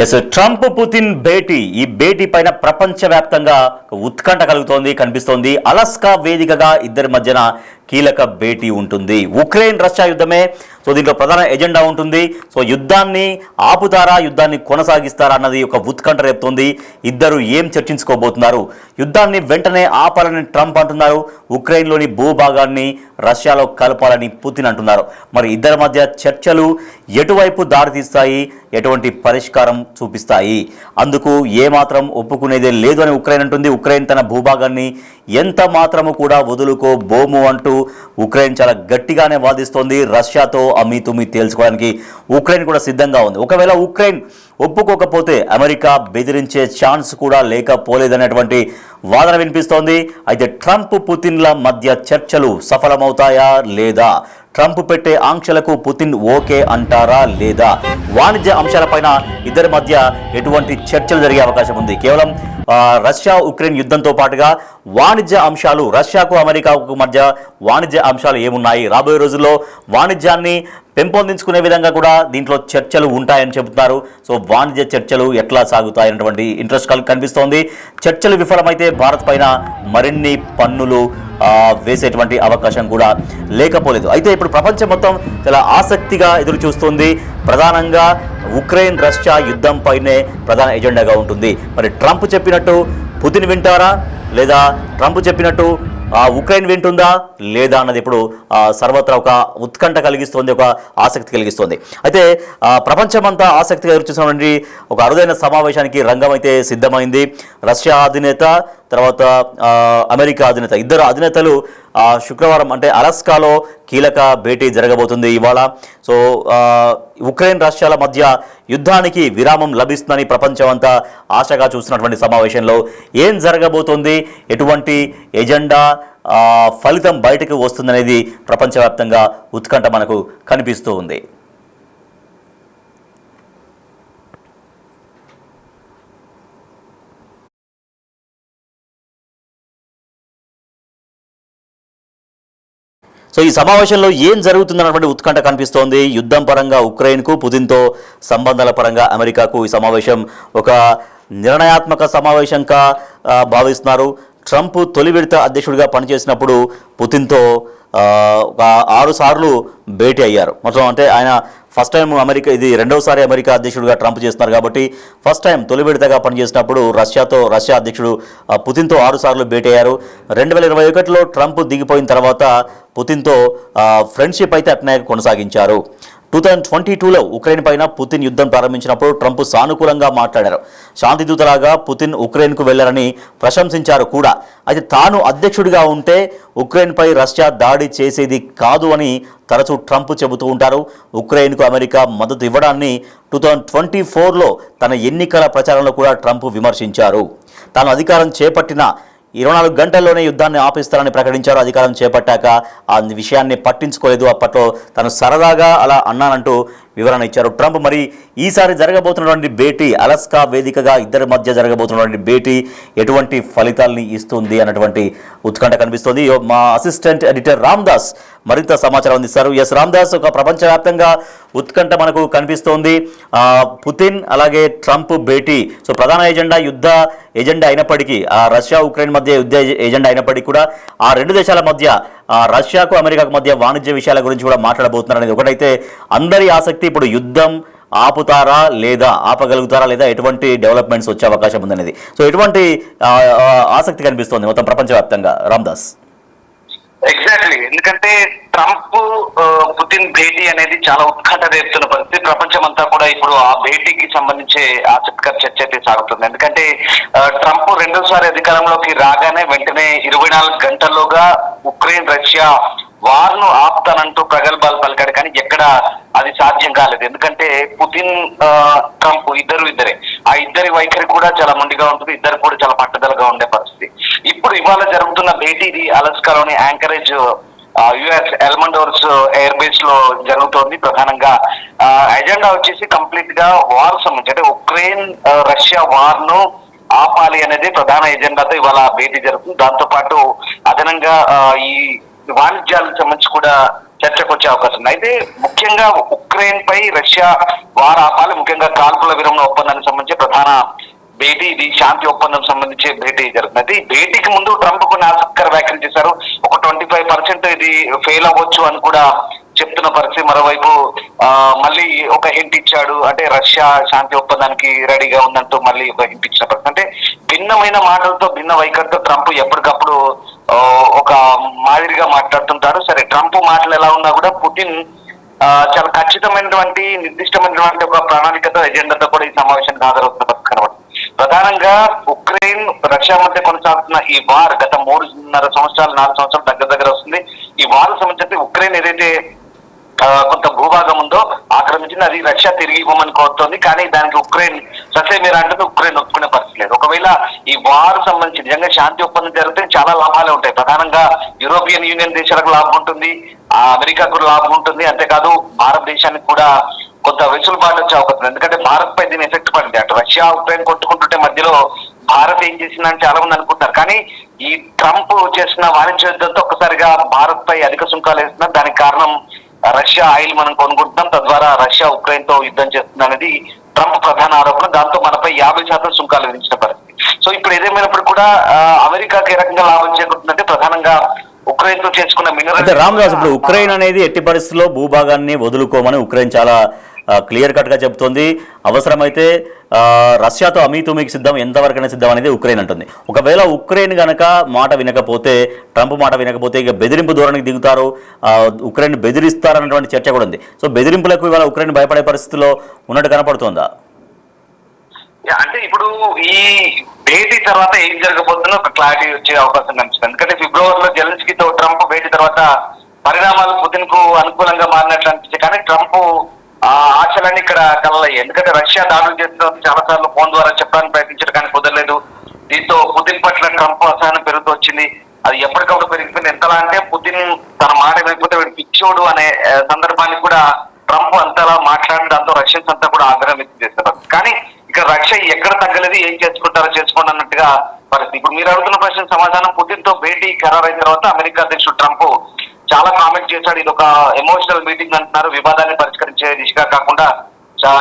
Yes Trump Putin భేటీ ఈ భేటీ పైన ప్రపంచవ్యాప్తంగా ఉత్కంఠ కలుగుతోంది కనిపిస్తోంది. అలాస్కా వేదికగా ఇద్దరి మధ్యన కీలక భేటీ ఉంటుంది. ఉక్రెయిన్ రష్యా యుద్ధమే సో దీంట్లో ప్రధాన ఎజెండా ఉంటుంది. సో యుద్ధాన్ని ఆపుతారా, యుద్ధాన్ని కొనసాగిస్తారా అన్నది ఒక ఉత్కంఠ రేపుతోంది. ఇద్దరు ఏం చర్చించుకోబోతున్నారు? యుద్ధాన్ని వెంటనే ఆపాలని ట్రంప్ అంటున్నారు. ఉక్రెయిన్లోని భూభాగాన్ని రష్యాలో కలపాలని పుతిన్ అంటున్నారు. మరి ఇద్దరి మధ్య చర్చలు ఎటువైపు దారితీస్తాయి, ఎటువంటి పరిష్కారం చూపిస్తాయి? అందుకు ఏమాత్రం ఒప్పుకునేదే లేదు అని ఉక్రెయిన్ అంటుంది. ఉక్రెయిన్ తన భూభాగాన్ని ఎంత మాత్రము కూడా వదులుకోబోము అంటూ ఉక్రెయిన్ చాలా గట్టిగానే వాదిస్తోంది. రష్యాతో అమీతుమీ తేల్చుకోవడానికి ఉక్రెయిన్ కూడా సిద్ధంగా ఉంది. ఒకవేళ ఉక్రెయిన్ ఒప్పుకోకపోతే అమెరికా బెదిరించే ఛాన్స్ కూడా లేకపోలేదనేటువంటి వాదన వినిపిస్తోంది. అయితే ట్రంప్ పుతిన్ల మధ్య చర్చలు సఫలమవుతాయా లేదా? ట్రంప్ పెట్టే ఆంక్షలకు పుతిన్ ఓకే అంటారా లేదా? వాణిజ్య అంశాలపైన ఇద్దరి మధ్య ఎటువంటి చర్చలు జరిగే అవకాశం ఉంది? కేవలం రష్యా ఉక్రెయిన్ యుద్ధంతో పాటుగా వాణిజ్య అంశాలు, రష్యాకు అమెరికాకు మధ్య వాణిజ్య అంశాలు ఏమున్నాయి? రాబోయే రోజుల్లో వాణిజ్యాన్ని పెంపొందించుకునే విధంగా కూడా దీంట్లో చర్చలు ఉంటాయని చెబుతున్నారు. సో వాణిజ్య చర్చలు ఎట్లా సాగుతాయన్నటువంటి ఇంట్రెస్ట్ కనిపిస్తోంది. చర్చలు విఫలమైతే భారత్ పైన మరిన్ని పన్నులు వేసేటువంటి అవకాశం కూడా లేకపోలేదు. అయితే ఇప్పుడు ప్రపంచం మొత్తం చాలా ఆసక్తిగా ఎదురు చూస్తుంది. ప్రధానంగా ఉక్రెయిన్ రష్యా యుద్ధం పైనే ప్రధాన ఎజెండాగా ఉంటుంది. మరి ట్రంప్ చెప్పినట్టు పుతిన్ వింటారా, లేదా ట్రంప్ చెప్పినట్టు ఉక్రెయిన్ వింటుందా లేదా అన్నది ఇప్పుడు సర్వత్రా ఒక ఉత్కంఠ కలిగిస్తోంది, ఒక ఆసక్తి కలిగిస్తోంది. అయితే ప్రపంచమంతా ఆసక్తిగా ఎదురుచూసినటువంటి ఒక అరుదైన సమావేశానికి రంగం అయితే సిద్ధమైంది. రష్యా అధినేత, తర్వాత అమెరికా అధినేత, ఇద్దరు అధినేతలు శుక్రవారం అంటే అలాస్కాలో కీలక భేటీ జరగబోతుంది ఇవాళ. సో ఉక్రెయిన్ రష్యాల మధ్య యుద్ధానికి విరామం లభిస్తుందని ప్రపంచం అంతా ఆశగా చూస్తున్నటువంటి సమావేశంలో ఏం జరగబోతోంది, ఎటువంటి ఎజెండా ఫలితం బయటకు వస్తుందనేది ప్రపంచవ్యాప్తంగా ఉత్కంఠ మనకు కనిపిస్తూ ఉంది. సో ఈ సమావేశంలో ఏం జరుగుతుందన్నటువంటి ఉత్కంఠ కనిపిస్తోంది. యుద్ధం పరంగా ఉక్రెయిన్కు, పుతిన్తో సంబంధాల పరంగా అమెరికాకు ఈ సమావేశం ఒక నిర్ణయాత్మక సమావేశంగా భావిస్తున్నారు. ట్రంప్ తొలి విడత అధ్యక్షుడిగా పనిచేసినప్పుడు పుతిన్తో ఒక 6 సార్లు భేటీ అయ్యారు. మొత్తం అంటే ఆయన ఫస్ట్ టైం అమెరికా, ఇది రెండవసారి అమెరికా అధ్యక్షుడిగా ట్రంప్ చేస్తున్నారు కాబట్టి ఫస్ట్ టైం తొలి విడతగా పనిచేసినప్పుడు రష్యా అధ్యక్షుడు పుతిన్తో 6 సార్లు భేటీ అయ్యారు. 2021లో ట్రంప్ దిగిపోయిన తర్వాత పుతిన్తో ఫ్రెండ్షిప్ అయితే అట్నే కొనసాగించారు. 2022లో ఉక్రెయిన్ పైన పుతిన్ యుద్ధం ప్రారంభించినప్పుడు ట్రంప్ సానుకూలంగా మాట్లాడారు. శాంతిదూతలాగా పుతిన్ ఉక్రెయిన్కు వెళ్లారని ప్రశంసించారు కూడా. అయితే తాను అధ్యక్షుడిగా ఉంటే ఉక్రెయిన్పై రష్యా దాడి చేసేది కాదు అని తరచూ ట్రంప్ చెబుతూ ఉంటారు. ఉక్రెయిన్కు అమెరికా మద్దతు ఇవ్వడాన్ని 2024లో తన ఎన్నికల ప్రచారంలో కూడా ట్రంప్ విమర్శించారు. తాను అధికారం చేపట్టిన 24 గంటల్లోనే యుద్ధాన్ని ఆపిస్తారని ప్రకటించారు. అధికారం చేపట్టాక ఆ విషయాన్ని పట్టించుకోలేదు. అప్పట్లో తను సరదాగా అలా అన్నానంటూ వివరణ ఇచ్చారు ట్రంప్. మరి ఈసారి జరగబోతున్నటువంటి భేటీ, అలాస్కా వేదికగా ఇద్దరి మధ్య జరగబోతున్నటువంటి భేటీ ఎటువంటి ఫలితాలని ఇస్తుంది అన్నటువంటి ఉత్కంఠ కనిపిస్తుంది. మా అసిస్టెంట్ ఎడిటర్ రామ్దాస్ మరింత సమాచారం అందిస్తారు. ఎస్ రామ్దాస్, ఒక ప్రపంచవ్యాప్తంగా ఉత్కంఠ మనకు కనిపిస్తోంది. పుతిన్ అలాగే ట్రంప్ భేటీ, సో ప్రధాన ఎజెండా యుద్ధ ఎజెండా అయినప్పటికీ, రష్యా ఉక్రెయిన్ మధ్య యుద్ధ ఎజెండా అయినప్పటికీ కూడా ఆ రెండు దేశాల మధ్య, రష్యాకు అమెరికాకు మధ్య వాణిజ్య విషయాల గురించి కూడా మాట్లాడబోతున్నారు అనేది ఒకటైతే అందరి ఆసక్తి. ఇప్పుడు యుద్ధం ఆపుతారా లేదా, ఆపగలుగుతారా లేదా, ఎటువంటి డెవలప్మెంట్స్ వచ్చే అవకాశం ఉందనేది. సో ఎటువంటి ఆసక్తి కనిపిస్తోంది మొత్తం ప్రపంచవ్యాప్తంగా రామ్దాస్? ఎగ్జాక్ట్లీ, ఎందుకంటే ట్రంప్ పుతిన్ భేటీ అనేది చాలా ఉత్కంఠ రేపుతున్న పరిస్థితి. ప్రపంచం అంతా కూడా ఇప్పుడు ఆ భేటీకి సంబంధించే ఆసక్తికర చర్చ అయితే సాగుతుంది. ఎందుకంటే ట్రంప్ రెండోసారి అధికారంలోకి రాగానే వెంటనే 24 గంటల్లోగా ఉక్రెయిన్ రష్యా వార్ను ఆపుతానంటూ ప్రగల్భాలు పలికాడు. కానీ ఎక్కడ అది సాధ్యం కాలేదు. ఎందుకంటే పుతిన్, ట్రంప్ ఇద్దరే, ఆ ఇద్దరి వైఖరి కూడా చాలా మొండిగా ఉంటుంది. ఇద్దరు కూడా చాలా పట్టుదలగా ఉండే పరిస్థితి. ఇప్పుడు ఇవాళ జరుగుతున్న భేటీ ఇది అలాస్కాలోని యాంకరేజ్ యుఎస్ ఎల్మండోర్స్ ఎయిర్ బేస్ లో జరుగుతోంది. ప్రధానంగా ఎజెండా వచ్చేసి కంప్లీట్ గా వార్ సంబంధించి, అంటే ఉక్రెయిన్ రష్యా వార్ ను ఆపాలి అనేది ప్రధాన ఎజెండాతో ఇవాళ భేటీ జరుగుతుంది. దాంతో పాటు అదనంగా ఈ వాణిజ్యాలకు సంబంధించి కూడా చర్చకు వచ్చే అవకాశం ఉంది. అయితే ముఖ్యంగా ఉక్రెయిన్ పై రష్యా వార్ ఆపాలి, ముఖ్యంగా కాల్పుల విరమణ ఒప్పందానికి సంబంధించి ప్రధాన భేటీ, ఇది శాంతి ఒప్పందం సంబంధించి భేటీ జరుగుతుంది. ఈ భేటీకి ముందు ట్రంప్ కొన్ని ఆసక్తికర వ్యాఖ్యలు చేశారు. ఒక 25% ఇది ఫెయిల్ అవ్వచ్చు అని కూడా చెప్తున్న పరిస్థితి. మరోవైపు మళ్ళీ ఒక హింట్ ఇచ్చాడు, అంటే రష్యా శాంతి ఒప్పందానికి రెడీగా ఉందంటూ మళ్ళీ ఒక హింట్ ఇచ్చిన పరిస్థితి. అంటే భిన్నమైన మాటలతో, భిన్న వైఖరితో ట్రంప్ ఎప్పటికప్పుడు ఒక మాదిరిగా మాట్లాడుతుంటారు. సరే, ట్రంప్ మాటలు ఎలా ఉన్నా కూడా పుతిన్ చాలా ఖచ్చితమైనటువంటి, నిర్దిష్టమైనటువంటి ఒక ప్రణాళికతో, ఎజెండాతో కూడా ఈ సమావేశానికి హాజరవుతున్న పరిస్థితి కనబడుతుంది. ప్రధానంగా ఉక్రెయిన్ రష్యా మధ్య కొనసాగుతున్న ఈ వార్ గత 3.5 సంవత్సరాలు, 4 సంవత్సరాలు దగ్గర వస్తుంది. ఈ వార్ సంబంధించి ఉక్రెయిన్ ఏదైతే కొంత భూభాగం ఉందో ఆక్రమించింది, అది రష్యా తిరిగి ఇవ్వమని కోరుతోంది. కానీ దానికి ఉక్రెయిన్ ససేమీర అంటే ఉక్రెయిన్ ఒప్పుకునే పరిస్థితి లేదు. ఒకవేళ ఈ వార్ సంబంధించి నిజంగా శాంతి ఒప్పందం జరిగితే చాలా లాభాలే ఉంటాయి. ప్రధానంగా యూరోపియన్ యూనియన్ దేశాలకు లాభం ఉంటుంది, అమెరికాకు లాభం ఉంటుంది. అంతేకాదు భారతదేశానికి కూడా కొంత వెసులుబాటు వచ్చే అవకాశం. ఎందుకంటే భారత్ పై దీని ఎఫెక్ట్ పడింది. అటు రష్యా ఉక్రెయిన్ కొట్టుకుంటుంటే మధ్యలో భారత్ ఏం చేసిందని చాలా మంది అనుకుంటారు. కానీ ఈ ట్రంప్ చేసిన వాణిజ్య యుద్ధంతో ఒక్కసారిగా భారత్ పై అధిక సుంకాలు వేస్తున్నారు. దానికి కారణం రష్యా ఆయిల్ మనం కొనుక్కుంటున్నాం, తద్వారా రష్యా ఉక్రెయిన్ తో యుద్ధం చేస్తుంది అనేది ట్రంప్ ప్రధాన ఆరోపణ. దాంతో మనపై 50% సుంకాలు విధించిన పరిస్థితి. సో ఇప్పుడు ఏదేమైనప్పుడు కూడా అమెరికాకి ఏ రకంగా లాభం చేకూరుతుందంటే ప్రధానంగా ఉక్రెయిన్ తో చేసుకున్న మినరల్. రామదాస్, ఇప్పుడు ఉక్రెయిన్ అనేది ఎట్టి పరిస్థితుల్లో భూభాగాన్ని వదులుకోమని ఉక్రెయిన్ చాలా క్లియర్ కట్ గా చెబుతోంది. అవసరమైతే రష్యాతో అమీతుమీకి సిద్ధం, ఎంతవరకైనా సిద్ధం అనేది ఉక్రెయిన్ అంటుంది. ఒకవేళ ఉక్రెయిన్ గనక మాట వినకపోతే, ట్రంప్ మాట వినకపోతే ఇక బెదిరింపు ధోరణికి దిగుతారు, ఉక్రెయిన్ బెదిరిస్తారన్నటువంటి చర్చ కూడా ఉంది. సో బెదిరింపులకు ఇవాళ ఉక్రెయిన్ భయపడే పరిస్థితిలో ఉన్నట్టు కనపడుతోందా? అంటే ఇప్పుడు ఈ భేటీ తర్వాత ఏం జరగబోతుందో ఒక క్లారిటీ వచ్చే అవకాశం కనిపిస్తుంది. ఎందుకంటే ఫిబ్రవరిలో జెలెన్స్కీతో ట్రంప్ భేటీ తర్వాత పరిణామాలు పుతిన్ కు అనుకూలంగా మారినట్లు అనిపించాయి. కానీ ట్రంప్ ఆశలన్నీ ఇక్కడ కలలయ్యాయి. ఎందుకంటే రష్యా దాడులు చేస్తున్న చాలా సార్లు ఫోన్ ద్వారా చెప్పడానికి ప్రయత్నించారు, కానీ కుదరలేదు. దీంతో పుతిన్ పట్ల ట్రంప్ అసహనం పెరుగుతూ వచ్చింది. అది ఎప్పటికప్పుడు పెరిగిపోయింది. ఎంతలా అంటే పుతిన్ తన మాట వినకపోతే వీడు పిచ్చోడు అనే సందర్భానికి కూడా ట్రంప్ అంతలా మాట్లాడి దాంతో రష్యన్స్ అంతా కూడా ఆగ్రహం వ్యక్తం చేస్తారు. కానీ ఇక్కడ రష్యా ఎక్కడ తగ్గలేదు, ఏం చేసుకుంటారో చేసుకోండి అన్నట్టుగా పరిస్థితి. ఇప్పుడు మీరు అడుగుతున్న ప్రశ్న సమాధానం, పుతిన్ తో భేటీ ఖరారైన తర్వాత అమెరికా అధ్యక్షుడు ట్రంప్ చాలా కామెంట్ చేశాడు. ఇది ఒక ఎమోషనల్ మీటింగ్ అంటున్నారు, వివాదాన్ని పరిష్కరించే దిశగా కాకుండా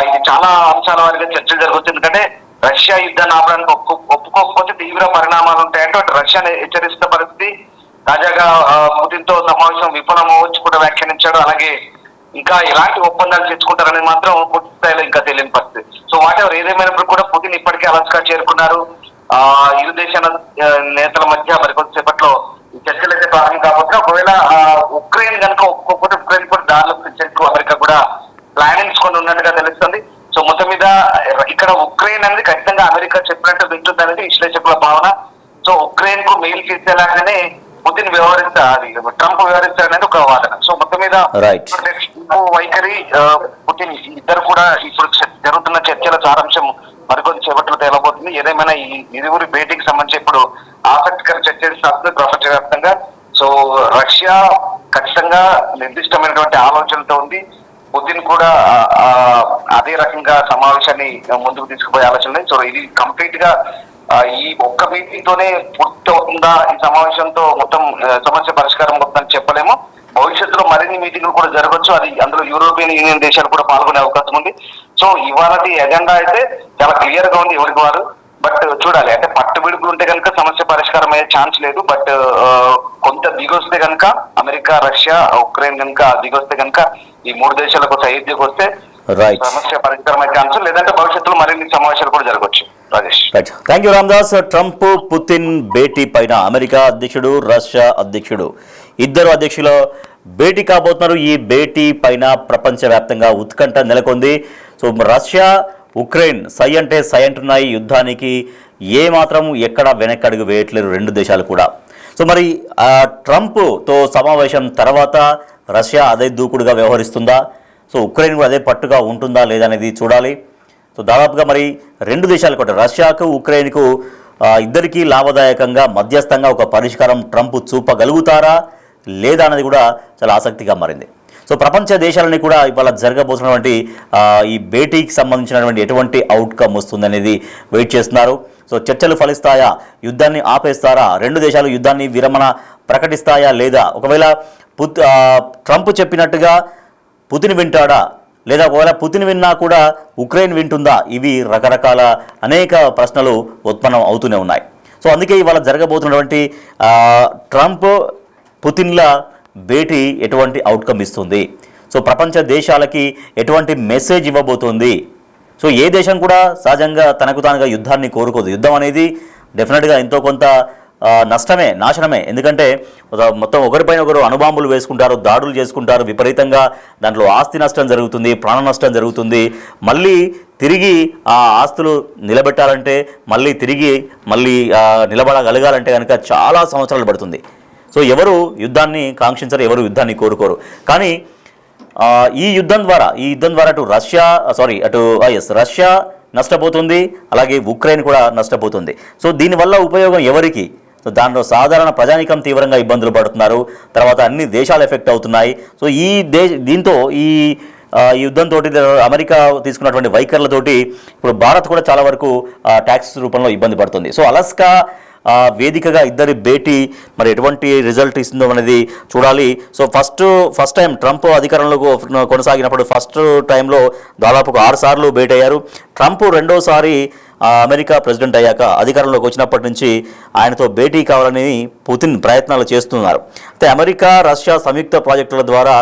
ఇది చాలా అంశాల వారిగా చర్చలు జరుగుతుంది. ఎందుకంటే రష్యా యుద్ధాన్ని ఆపడానికి ఒప్పుకోకపోతే తీవ్ర పరిణామాలు ఉంటాయంటే అటు రష్యాని హెచ్చరిస్తున్న పరిస్థితి. తాజాగా పుతిన్ తో సమావేశం విఫలం అవ్వచ్చు కూడా వ్యాఖ్యానించాడు. అలాగే ఇంకా ఎలాంటి ఒప్పందాలు తెచ్చుకుంటారనేది మాత్రం పూర్తి స్థాయిలో ఇంకా తెలియని పరిస్థితి. సో వాట్ ఎవర్ ఏదేమైనప్పుడు కూడా పుతిన్ ఇప్పటికే అలస్కా చేరుకున్నారు. ఇరు దేశాల నేతల మధ్య మరికొంతసేపట్లో ఈ చర్చలు అయితే ప్రారంభం కాబట్టి ఒకవేళ ఉక్రెయిన్ కనుక ఒప్పుకోకపోతే ఉక్రెయిన్ కూడా దారిలో తెచ్చేందుకు అమెరికా కూడా ప్లానింగ్స్ కొన్ని ఉన్నట్టుగా తెలుస్తుంది. సో మొత్తం మీద ఇక్కడ ఉక్రెయిన్ అనేది ఖచ్చితంగా అమెరికా చెప్పినట్టు వింటుంది అనేది విశ్లేషకుల భావన. సో ఉక్రెయిన్ కు మెయిల్ చేసేలాగానే పుతిన్ ట్రంప్ వ్యవహరిస్తారనేది ఒక వాదన. సో మొత్తం మీద వైఖరి పుతిన్ ఇద్దరు కూడా ఇప్పుడు జరుగుతున్న చర్చల సారాంశం మరికొన్ని చేపట్లో తేలబోతుంది. ఏదేమైనా ఈ ఇరువురి భేటీకి సంబంధించి ఇప్పుడు ఆసక్తికర చర్చ సాగుతుంది ప్రపంచవ్యాప్తంగా. సో రష్యా ఖచ్చితంగా నిర్దిష్టమైనటువంటి ఆలోచనలతో ఉంది. పుతిన్ కూడా అదే రకంగా సమావేశాన్ని ముందుకు తీసుకుపోయే ఆలోచన. సో ఇది కంప్లీట్ గా ఈ ఒక్క మీటింగ్ తోనే పూర్తి అవుతుందా ఈ సమావేశంతో మొత్తం సమస్య పరిష్కారం అవుతుందని చెప్పలేము. భవిష్యత్తులో మరిన్ని మీటింగ్లు కూడా జరగవచ్చు. అది అందులో యూరోపియన్ యూనియన్ దేశాలు కూడా పాల్గొనే అవకాశం ఉంది. సో ఇవాళ ఎజెండా అయితే చాలా క్లియర్ గా ఉంది ఎవరికి వారు. బట్ చూడాలి, అంటే పట్టు విడుపులు ఉంటే కనుక సమస్య పరిష్కారం అయ్యే ఛాన్స్ లేదు. బట్ కొంత దిగొస్తే కనుక అమెరికా, రష్యా, ఉక్రెయిన్ కనుక దిగొస్తే కనుక ఈ 3 దేశాలకు సైద్యం వస్తే సమస్య పరిష్కారం అయ్యే ఛాన్స్, లేదంటే భవిష్యత్తులో మరిన్ని సమావేశాలు కూడా జరగవచ్చు. Rajesh, thank you Ramdas. Trump Putin భేటీ పైన అమెరికా అధ్యక్షుడు, రష్యా అధ్యక్షుడు ఇద్దరు అధ్యక్షుల భేటీ కాబోతున్నారు. ఈ భేటీ పైన ప్రపంచవ్యాప్తంగా ఉత్కంఠ నెలకొంది. సో రష్యా, ఉక్రెయిన్ సై అంటే సై అంటున్నాయి. యుద్ధానికి ఏ మాత్రం ఎక్కడ వెనక్కడుగు వేయట్లేరు రెండు దేశాలు కూడా. సో మరి ట్రంప్తో సమావేశం తర్వాత రష్యా అదే దూకుడుగా వ్యవహరిస్తుందా, సో ఉక్రెయిన్ కూడా అదే పట్టుగా ఉంటుందా లేదా అనేది చూడాలి. సో దాదాపుగా మరి రెండు దేశాలు కూడా రష్యాకు, ఉక్రెయిన్కు ఇద్దరికీ లాభదాయకంగా మధ్యస్థంగా ఒక పరిష్కారం ట్రంప్ చూపగలుగుతారా లేదా అనేది కూడా చాలా ఆసక్తిగా మారింది. సో ప్రపంచ దేశాలని కూడా ఇవాళ జరగబోతున్నటువంటి ఈ భేటీకి సంబంధించినటువంటి ఎటువంటి అవుట్కమ్ వస్తుందనేది వెయిట్ చేస్తున్నారు. సో చర్చలు ఫలిస్తాయా, యుద్ధాన్ని ఆపేస్తారా, రెండు దేశాలు యుద్ధాన్ని విరమణ ప్రకటిస్తాయా లేదా, ఒకవేళ ట్రంప్ చెప్పినట్టుగా పుతిన్ వింటాడా, లేదా ఒకవేళ పుతిన్ విన్నా కూడా ఉక్రెయిన్ వింటుందా? ఇవి రకరకాల అనేక ప్రశ్నలు ఉత్పన్నం అవుతూనే ఉన్నాయి. సో అందుకే ఇవాళ జరగబోతున్నటువంటి ట్రంప్ పుతిన్ల భేటీ ఎటువంటి అవుట్కమ్ ఇస్తుంది, సో ప్రపంచ దేశాలకి ఎటువంటి మెసేజ్ ఇవ్వబోతోంది? సో ఏ దేశం కూడా సహజంగా తనకు తానుగా యుద్ధాన్ని కోరుకోదు. యుద్ధం అనేది డెఫినెట్గా ఎంతో కొంత నష్టమే, నాశనమే. ఎందుకంటే మొత్తం ఒకరిపైన ఒకరు అణుబాంబులు వేసుకుంటారు, దాడులు చేసుకుంటారు, విపరీతంగా దాంట్లో ఆస్తి నష్టం జరుగుతుంది, ప్రాణ నష్టం జరుగుతుంది. మళ్ళీ తిరిగి ఆ ఆస్తులు నిలబెట్టాలంటే, మళ్ళీ నిలబడగలగాలంటే కనుక చాలా సంవత్సరాలు పడుతుంది. సో ఎవరు యుద్ధాన్ని కాంక్షించరు, ఎవరు యుద్ధాన్ని కోరుకోరు. కానీ ఈ యుద్ధం ద్వారా రష్యా నష్టపోతుంది, అలాగే ఉక్రెయిన్ కూడా నష్టపోతుంది. సో దీనివల్ల ఉపయోగం ఎవరికి? సో దాంట్లో సాధారణ ప్రజానీకం తీవ్రంగా ఇబ్బందులు పడుతున్నారు, తర్వాత అన్ని దేశాలు ఎఫెక్ట్ అవుతున్నాయి. సో దీంతో ఈ యుద్ధంతో అమెరికా తీసుకున్నటువంటి వైఖరులతోటి ఇప్పుడు భారత్ కూడా చాలా వరకు ట్యాక్స్ రూపంలో ఇబ్బంది పడుతుంది. సో అలస్కా వేదికగా ఇద్దరి భేటీ మరి ఎటువంటి రిజల్ట్ ఇస్తుందో అనేది చూడాలి. సో ఫస్ట్ టైం ట్రంప్ అధికారంలో కొనసాగినప్పుడు ఫస్ట్ టైంలో దాదాపు 6 సార్లు భేటీ అయ్యారు. ట్రంప్ రెండోసారి అమెరికా ప్రెసిడెంట్ అయ్యాక అధికారంలోకి వచ్చినప్పటి నుంచి ఆయనతో భేటీ కావాలని పుతిన్ ప్రయత్నాలు చేస్తున్నారు. అయితే అమెరికా రష్యా సంయుక్త ప్రాజెక్టుల ద్వారా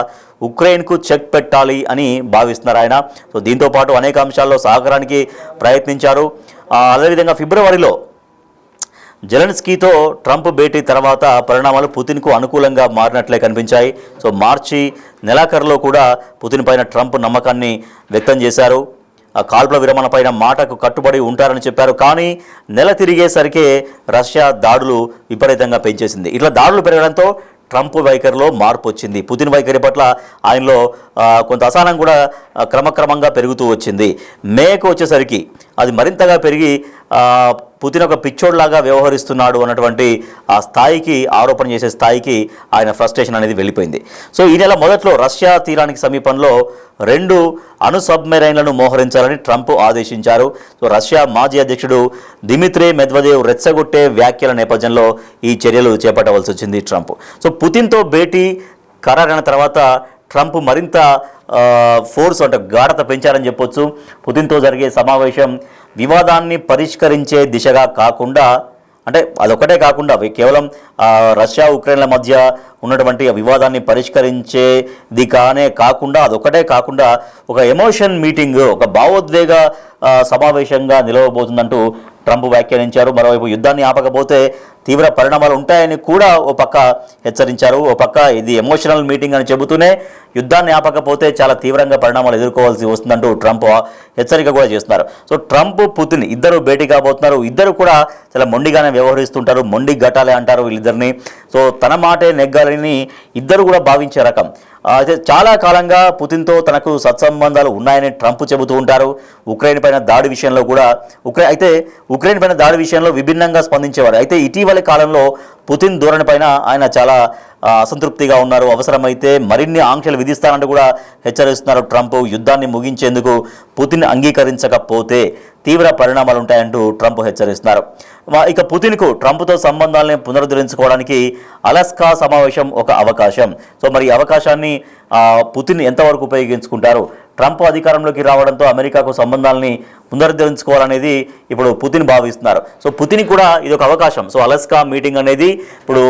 ఉక్రెయిన్కు చెక్ పెట్టాలి అని భావిస్తున్నారు ఆయన. సో దీంతో పాటు అనేక అంశాల్లో సహకారానికి ప్రయత్నించారు. అదేవిధంగా ఫిబ్రవరిలో జెలెన్స్కీతో ట్రంప్ భేటీ తర్వాత పరిణామాలు పుతిన్కు అనుకూలంగా మారినట్లే కనిపించాయి. సో మార్చి నెలాఖరులో కూడా పుతిన్ పైన ట్రంప్ నమ్మకాన్ని వ్యక్తం చేశారు. కాల్పుల విరమణ పైన మాటకు కట్టుబడి ఉంటారని చెప్పారు. కానీ నెల తిరిగేసరికే రష్యా దాడులు విపరీతంగా పెంచేసింది. ఇట్లా దాడులు పెరగడంతో ట్రంప్ వైఖరిలో మార్పు వచ్చింది. పుతిన్ వైఖరి పట్ల ఆయనలో కొంత అసహనం కూడా క్రమక్రమంగా పెరుగుతూ వచ్చింది. మేకు వచ్చేసరికి అది మరింతగా పెరిగి పుతిన్ ఒక పిచ్చోడ్లాగా వ్యవహరిస్తున్నాడు అన్నటువంటి ఆ స్థాయికి, ఆరోపణ చేసే స్థాయికి ఆయన ఫ్రస్ట్రేషన్ అనేది వెళ్ళిపోయింది. సో ఈ నెల మొదట్లో రష్యా తీరానికి సమీపంలో 2 అణు సబ్మెరైన్లను మోహరించాలని ట్రంప్ ఆదేశించారు. సో రష్యా మాజీ అధ్యక్షుడు దిమిత్రీ మెద్వదేవ్ రెచ్చగొట్టే వ్యాఖ్యల నేపథ్యంలో ఈ చర్యలు చేపట్టవలసి వచ్చింది ట్రంప్. సో పుతిన్తో భేటీ ఖరారైన తర్వాత ట్రంప్ మరింత ఫోర్స్ అంటే గాఢత పెంచారని చెప్పొచ్చు. పుతిన్తో జరిగే సమావేశం వివాదాన్ని పరిష్కరించే దిశగా కాకుండా, అంటే అదొకటే కాకుండా కేవలం రష్యా ఉక్రెయిన్ల మధ్య ఉన్నటువంటి వివాదాన్ని పరిష్కరించేది కాకుండా అదొకటే కాకుండా ఒక ఎమోషన్ మీటింగ్, ఒక భావోద్వేగ సమావేశంగా నిలవబోతుందంటూ ట్రంప్ వ్యాఖ్యానించారు. మరోవైపు యుద్ధాన్ని ఆపకపోతే తీవ్ర పరిణామాలు ఉంటాయని కూడా ఓ పక్క హెచ్చరించారు. ఓ పక్క ఇది ఎమోషనల్ మీటింగ్ అని చెబుతూనే యుద్ధాన్ని ఆపకపోతే చాలా తీవ్రంగా పరిణామాలు ఎదుర్కోవాల్సి వస్తుందంటూ ట్రంప్ హెచ్చరిక కూడా చేస్తున్నారు. సో ట్రంప్ పుతిన్ ఇద్దరు భేటీ కాబోతున్నారు. ఇద్దరు కూడా చాలా మొండిగానే వ్యవహరిస్తుంటారు, మొండి గట్టాలే అంటారు వీళ్ళిద్దరిని. సో తన మాటే నెగ్గాలని ఇద్దరు కూడా భావించే రకం. అయితే చాలా కాలంగా పుతిన్తో తనకు సత్సంబంధాలు ఉన్నాయని ట్రంప్ చెబుతూ ఉంటారు. ఉక్రెయిన్ పైన దాడి విషయంలో కూడా ఉక్రెయిన్ పైన దాడి విషయంలో విభిన్నంగా స్పందించేవారు. అయితే ఇటీవలి కాలంలో పుతిన్ ధోరణి పైన ఆయన చాలా అసంతృప్తిగా ఉన్నారు. అవసరమైతే మరిన్ని ఆంక్షలు విధిస్తారంటూ కూడా హెచ్చరిస్తున్నారు ట్రంప్. యుద్ధాన్ని ముగించేందుకు పుతిన్ అంగీకరించకపోతే తీవ్ర పరిణామాలు ఉంటాయంటూ ట్రంప్ హెచ్చరిస్తున్నారు. ఇక పుతిన్కు ట్రంప్తో సంబంధాలను పునరుద్ధరించుకోవడానికి అలస్కా సమావేశం ఒక అవకాశం. సో మరి ఈ అవకాశాన్ని పుతిన్ ఎంతవరకు ఉపయోగించుకుంటారు? ట్రంప్ అధికారంలోకి రావడంతో అమెరికాకు సంబంధాలని పునరుద్ధరించుకోవాలనేది ఇప్పుడు పుతిన్ భావిస్తున్నారు. సో పుతిన్ కూడా ఇది ఒక అవకాశం. సో అలస్కా మీటింగ్ అనేది ఇప్పుడు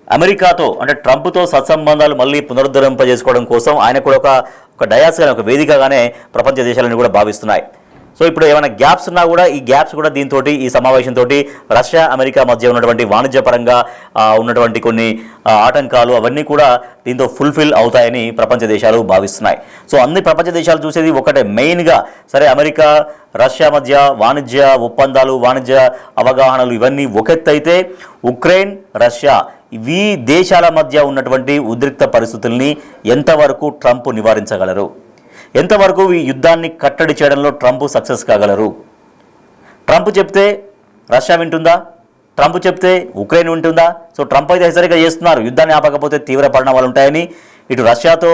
అమెరికాతో అంటే ట్రంప్తో సత్సంబంధాలు మళ్ళీ పునరుద్ధరింపజేసుకోవడం కోసం ఆయన కూడా ఒక డయాస్గానే, ఒక వేదికగానే ప్రపంచ దేశాలను కూడా భావిస్తున్నాయి. సో ఇప్పుడు ఏమైనా గ్యాప్స్ ఉన్నా కూడా ఈ గ్యాప్స్ కూడా దీంతో ఈ సమావేశంతో రష్యా అమెరికా మధ్య ఉన్నటువంటి వాణిజ్యపరంగా ఉన్నటువంటి కొన్ని ఆటంకాలు అవన్నీ కూడా దీంతో ఫుల్ఫిల్ అవుతాయని ప్రపంచ దేశాలు భావిస్తున్నాయి. సో అన్ని ప్రపంచ దేశాలు చూసేది ఒకటే మెయిన్గా, సరే అమెరికా రష్యా మధ్య వాణిజ్య ఒప్పందాలు, వాణిజ్య అవగాహనలు ఇవన్నీ ఒకెత్తైతే ఉక్రెయిన్ రష్యా ఈ దేశాల మధ్య ఉన్నటువంటి ఉద్రిక్త పరిస్థితుల్ని ఎంతవరకు ట్రంప్ నివారించగలరు, ఎంతవరకు ఈ యుద్ధాన్ని కట్టడి చేయడంలో ట్రంప్ సక్సెస్ కాగలరు? ట్రంప్ చెప్తే రష్యా వింటుందా? ట్రంప్ చెప్తే ఉక్రెయిన్ వింటుందా? సో ట్రంప్ అయితే హెచ్చరిక చేస్తున్నారు, యుద్ధాన్ని ఆపకపోతే తీవ్ర పరిణామాలు ఉంటాయని. ఇటు రష్యాతో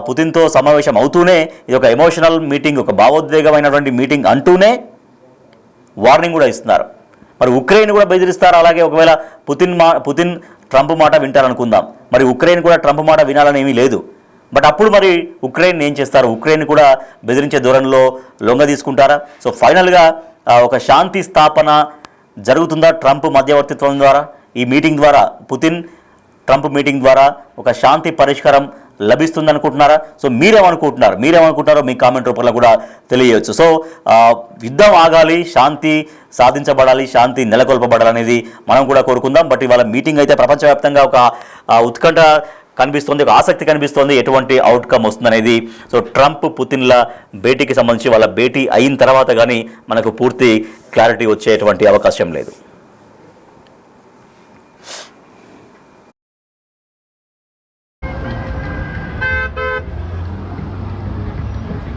పుతిన్తో సమావేశం అవుతూనే ఇది ఒక ఎమోషనల్ మీటింగ్, ఒక భావోద్వేగమైనటువంటి మీటింగ్ అంటూనే వార్నింగ్ కూడా ఇస్తున్నారు. మరి ఉక్రెయిన్ కూడా బెదిరిస్తారు. అలాగే ఒకవేళ పుతిన్ ట్రంప్ మాట వింటారనుకుందాం, మరి ఉక్రెయిన్ కూడా ట్రంప్ మాట వినాలని ఏమీ లేదు. బట్ అప్పుడు మరి ఉక్రెయిన్ ఏం చేస్తారు? ఉక్రెయిన్ కూడా బెదిరించే ధోరణిలో లొంగ తీసుకుంటారా? సో ఫైనల్గా ఒక శాంతి స్థాపన జరుగుతుందా ట్రంప్ మధ్యవర్తిత్వం ద్వారా? ఈ మీటింగ్ ద్వారా, పుతిన్ ట్రంప్ మీటింగ్ ద్వారా ఒక శాంతి పరిష్కారం లభిస్తుంది అనుకుంటున్నారా? సో మీరేమనుకుంటున్నారో మీ కామెంట్ రూపంలో కూడా తెలియవచ్చు. సో యుద్ధం ఆగాలి, శాంతి సాధించబడాలి, శాంతి నెలకొల్పబడాలనేది మనం కూడా కోరుకుందాం. బట్ ఇవాళ మీటింగ్ అయితే ప్రపంచవ్యాప్తంగా ఒక ఉత్కంఠ కనిపిస్తోంది, ఒక ఆసక్తి కనిపిస్తోంది ఎటువంటి అవుట్కమ్ వస్తుందనేది. సో ట్రంప్ పుతిన్ల భేటీకి సంబంధించి వాళ్ళ భేటీ అయిన తర్వాత కానీ మనకు పూర్తి క్లారిటీ వచ్చేటువంటి అవకాశం లేదు.